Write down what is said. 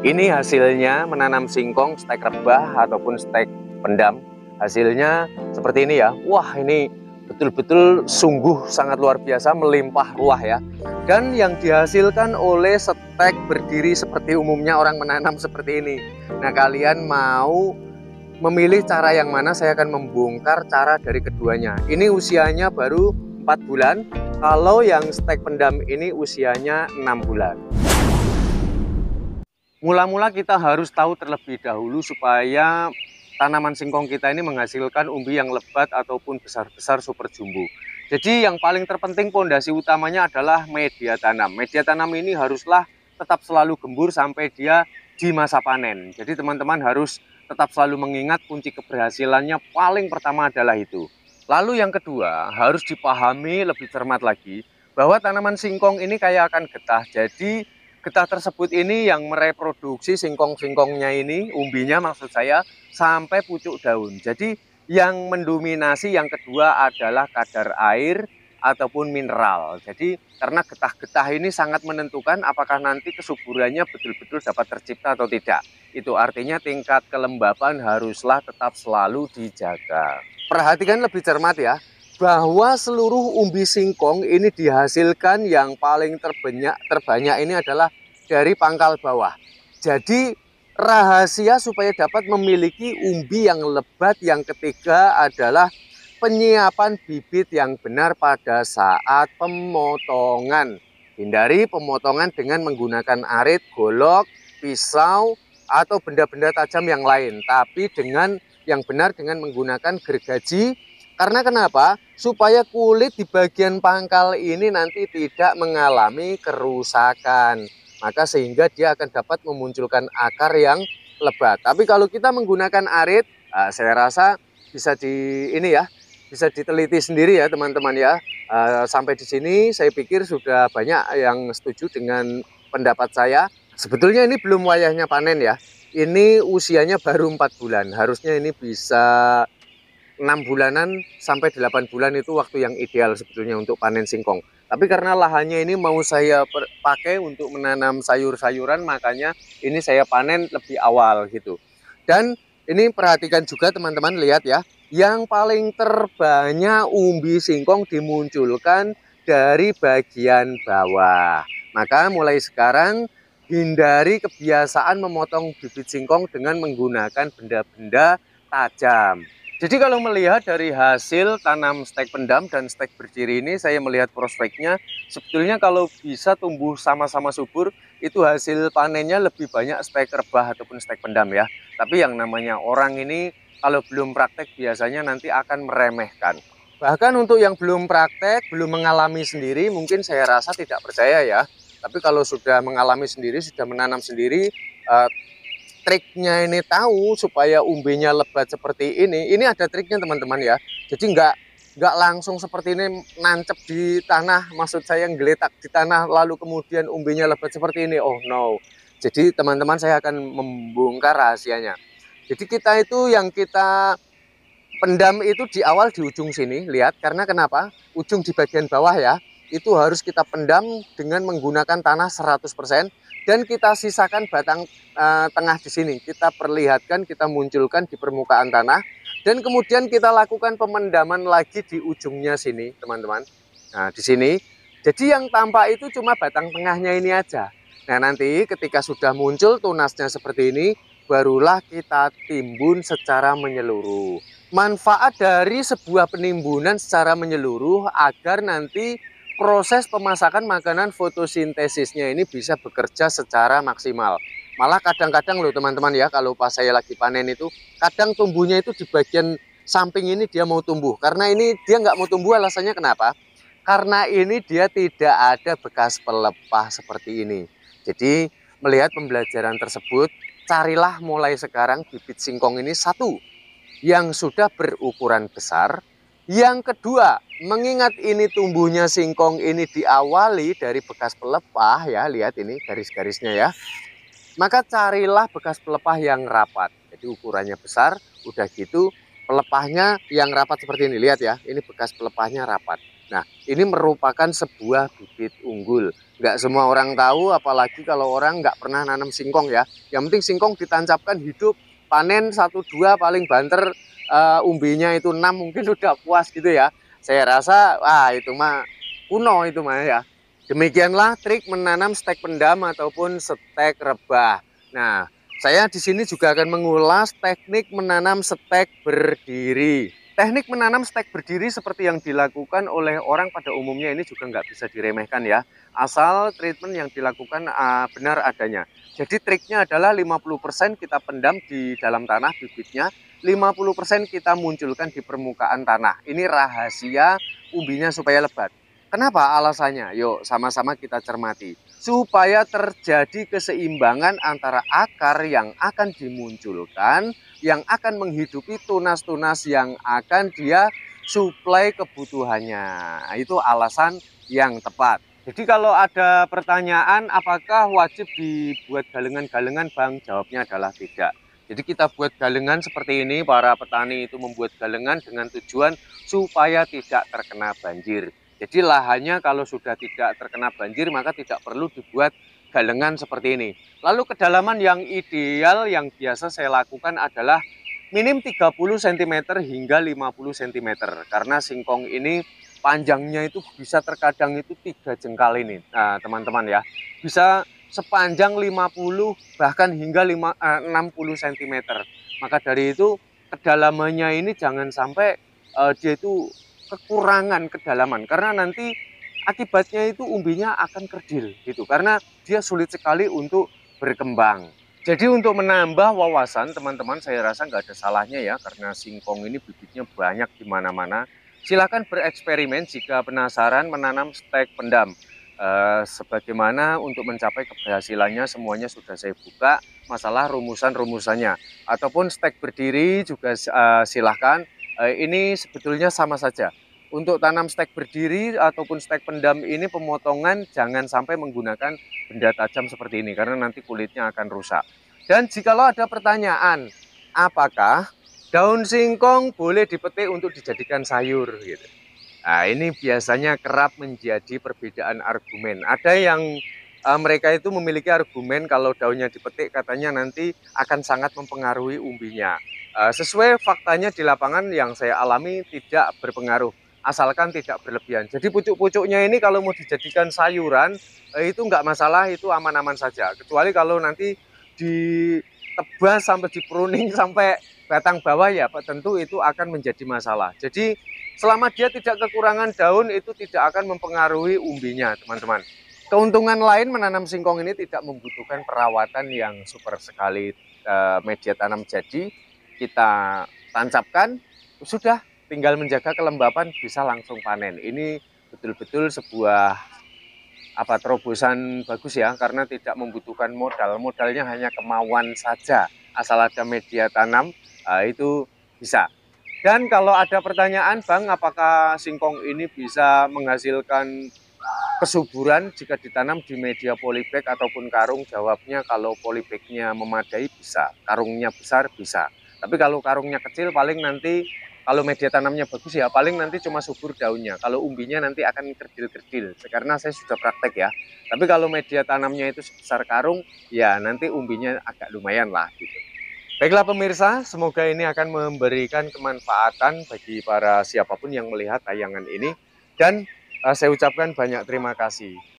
Ini hasilnya menanam singkong stek rebah ataupun stek pendam. Hasilnya seperti ini ya. Wah, ini betul-betul sungguh sangat luar biasa, melimpah ruah ya. Dan yang dihasilkan oleh stek berdiri seperti umumnya orang menanam seperti ini. Nah, kalian mau memilih cara yang mana? Saya akan membongkar cara dari keduanya. Ini usianya baru 4 bulan. Kalau yang stek pendam ini usianya 6 bulan. Mula-mula kita harus tahu terlebih dahulu supaya tanaman singkong kita ini menghasilkan umbi yang lebat ataupun besar-besar super jumbo. Jadi yang paling terpenting pondasi utamanya adalah media tanam. Media tanam ini haruslah tetap selalu gembur sampai dia di masa panen. Jadi teman-teman harus tetap selalu mengingat kunci keberhasilannya paling pertama adalah itu. Lalu yang kedua harus dipahami lebih cermat lagi bahwa tanaman singkong ini kayak akan getah. Jadi getah tersebut ini yang mereproduksi singkong-singkongnya ini, umbinya maksud saya, sampai pucuk daun. Jadi yang mendominasi yang kedua adalah kadar air ataupun mineral. Jadi karena getah-getah ini sangat menentukan apakah nanti kesuburannya betul-betul dapat tercipta atau tidak. Itu artinya tingkat kelembapan haruslah tetap selalu dijaga. Perhatikan lebih cermat ya, bahwa seluruh umbi singkong ini dihasilkan yang paling terbanyak ini adalah dari pangkal bawah. Jadi rahasia supaya dapat memiliki umbi yang lebat yang ketiga adalah penyiapan bibit yang benar pada saat pemotongan. Hindari pemotongan dengan menggunakan arit, golok, pisau, atau benda-benda tajam yang lain. Tapi dengan yang benar dengan menggunakan gergaji. Karena kenapa? Supaya kulit di bagian pangkal ini nanti tidak mengalami kerusakan. Maka sehingga dia akan dapat memunculkan akar yang lebat. Tapi kalau kita menggunakan arit, saya rasa bisa bisa diteliti sendiri ya teman-teman ya. Sampai di sini saya pikir sudah banyak yang setuju dengan pendapat saya. Sebetulnya ini belum wayahnya panen ya. Ini usianya baru 4 bulan. Harusnya ini bisa 6 bulanan sampai 8 bulan itu waktu yang ideal sebetulnya untuk panen singkong. Tapi karena lahannya ini mau saya pakai untuk menanam sayur-sayuran, makanya ini saya panen lebih awal gitu. Dan ini perhatikan juga teman-teman, lihat ya, yang paling terbanyak umbi singkong dimunculkan dari bagian bawah. Maka mulai sekarang hindari kebiasaan memotong bibit singkong dengan menggunakan benda-benda tajam. Jadi kalau melihat dari hasil tanam stek pendam dan stek berdiri ini, saya melihat prospeknya sebetulnya kalau bisa tumbuh sama-sama subur, itu hasil panennya lebih banyak stek rebah ataupun stek pendam ya. Tapi yang namanya orang ini kalau belum praktek biasanya nanti akan meremehkan. Bahkan untuk yang belum praktek, belum mengalami sendiri, mungkin saya rasa tidak percaya ya. Tapi kalau sudah mengalami sendiri, sudah menanam sendiri, triknya ini tahu supaya umbinya lebat seperti ini ada triknya teman-teman ya. Jadi nggak langsung seperti ini nancep di tanah, maksud saya geletak di tanah lalu kemudian umbinya lebat seperti ini. Oh no. Jadi teman-teman saya akan membongkar rahasianya. Jadi kita itu yang kita pendam itu di awal di ujung sini, lihat, karena kenapa? Ujung di bagian bawah ya, itu harus kita pendam dengan menggunakan tanah 100% dan kita sisakan batang tengah di sini. Kita perlihatkan, kita munculkan di permukaan tanah dan kemudian kita lakukan pemendaman lagi di ujungnya sini, teman-teman. Nah, di sini. Jadi yang tampak itu cuma batang tengahnya ini aja. Nah, nanti ketika sudah muncul tunasnya seperti ini, barulah kita timbun secara menyeluruh. Manfaat dari sebuah penimbunan secara menyeluruh agar nanti proses pemasakan makanan fotosintesisnya ini bisa bekerja secara maksimal. Malah kadang-kadang loh teman-teman ya, kalau pas saya lagi panen itu, kadang tumbuhnya itu di bagian samping ini dia mau tumbuh. Karena ini dia nggak mau tumbuh, alasannya kenapa? Karena ini dia tidak ada bekas pelepah seperti ini. Jadi melihat pembelajaran tersebut, carilah mulai sekarang bibit singkong ini satu yang sudah berukuran besar. Yang kedua, mengingat ini tumbuhnya singkong ini diawali dari bekas pelepah ya, lihat ini garis-garisnya ya. Maka carilah bekas pelepah yang rapat. Jadi ukurannya besar, udah gitu pelepahnya yang rapat seperti ini, lihat ya, ini bekas pelepahnya rapat. Nah, ini merupakan sebuah bibit unggul. Nggak semua orang tahu, apalagi kalau orang nggak pernah nanam singkong ya. Yang penting singkong ditancapkan hidup, panen 1-2 paling banter, umbinya itu 6 mungkin udah puas gitu ya. Saya rasa, wah itu mah kuno itu mah ya. Demikianlah trik menanam stek pendam ataupun stek rebah. Nah, saya di sini juga akan mengulas teknik menanam stek berdiri. Teknik menanam stek berdiri seperti yang dilakukan oleh orang pada umumnya ini juga nggak bisa diremehkan ya. Asal treatment yang dilakukan benar adanya. Jadi triknya adalah 50% kita pendam di dalam tanah bibitnya, 50% kita munculkan di permukaan tanah. Ini rahasia umbinya supaya lebat. Kenapa alasannya? Yuk sama-sama kita cermati. Supaya terjadi keseimbangan antara akar yang akan dimunculkan, yang akan menghidupi tunas-tunas yang akan dia suplai kebutuhannya. Itu alasan yang tepat. Jadi kalau ada pertanyaan apakah wajib dibuat galengan-galengan, Bang? Jawabnya adalah tidak. Jadi kita buat galengan seperti ini, para petani itu membuat galengan dengan tujuan supaya tidak terkena banjir. Jadi lahannya kalau sudah tidak terkena banjir maka tidak perlu dibuat galengan seperti ini. Lalu kedalaman yang ideal yang biasa saya lakukan adalah minim 30 cm hingga 50 cm. Karena singkong ini panjangnya itu bisa terkadang itu 3 jengkal ini. Nah, teman-teman ya. Bisa sepanjang 50 bahkan hingga 60 cm. Maka dari itu kedalamannya ini jangan sampai dia itu kekurangan kedalaman karena nanti akibatnya itu umbinya akan kerdil gitu karena dia sulit sekali untuk berkembang. Jadi untuk menambah wawasan teman-teman saya rasa nggak ada salahnya ya karena singkong ini bibitnya banyak di mana-mana. Silakan bereksperimen jika penasaran menanam stek pendam. Sebagaimana untuk mencapai keberhasilannya semuanya sudah saya buka masalah rumusan-rumusannya ataupun stek berdiri juga silahkan. Ini sebetulnya sama saja. Untuk tanam stek berdiri ataupun stek pendam ini pemotongan jangan sampai menggunakan benda tajam seperti ini karena nanti kulitnya akan rusak. Dan jikalau ada pertanyaan, apakah daun singkong boleh dipetik untuk dijadikan sayur gitu. Nah, ini biasanya kerap menjadi perbedaan argumen. Ada yang mereka itu memiliki argumen kalau daunnya dipetik katanya nanti akan sangat mempengaruhi umbinya. Sesuai faktanya di lapangan yang saya alami tidak berpengaruh, asalkan tidak berlebihan. Jadi pucuk-pucuknya ini kalau mau dijadikan sayuran, itu nggak masalah, itu aman-aman saja. Kecuali kalau nanti ditebas sampai dipruning sampai batang bawah ya, tentu itu akan menjadi masalah. Jadi selama dia tidak kekurangan daun, itu tidak akan mempengaruhi umbinya, teman-teman. Keuntungan lain menanam singkong ini tidak membutuhkan perawatan yang super sekali. Media tanam jadi, kita tancapkan, sudah tinggal menjaga kelembapan bisa langsung panen. Ini betul-betul sebuah terobosan bagus ya, karena tidak membutuhkan modal. Modalnya hanya kemauan saja. Asal ada media tanam, itu bisa. Dan kalau ada pertanyaan, Bang, apakah singkong ini bisa menghasilkan kesuburan jika ditanam di media polybag ataupun karung? Jawabnya kalau polybagnya memadai bisa, karungnya besar bisa. Tapi kalau karungnya kecil paling nanti kalau media tanamnya bagus ya paling nanti cuma subur daunnya. Kalau umbinya nanti akan kerdil-kerdil. Karena saya sudah praktek ya. Tapi kalau media tanamnya itu sebesar karung, ya nanti umbinya agak lumayan lah gitu. Baiklah pemirsa, semoga ini akan memberikan kemanfaatan bagi para siapapun yang melihat tayangan ini. Dan saya ucapkan banyak terima kasih.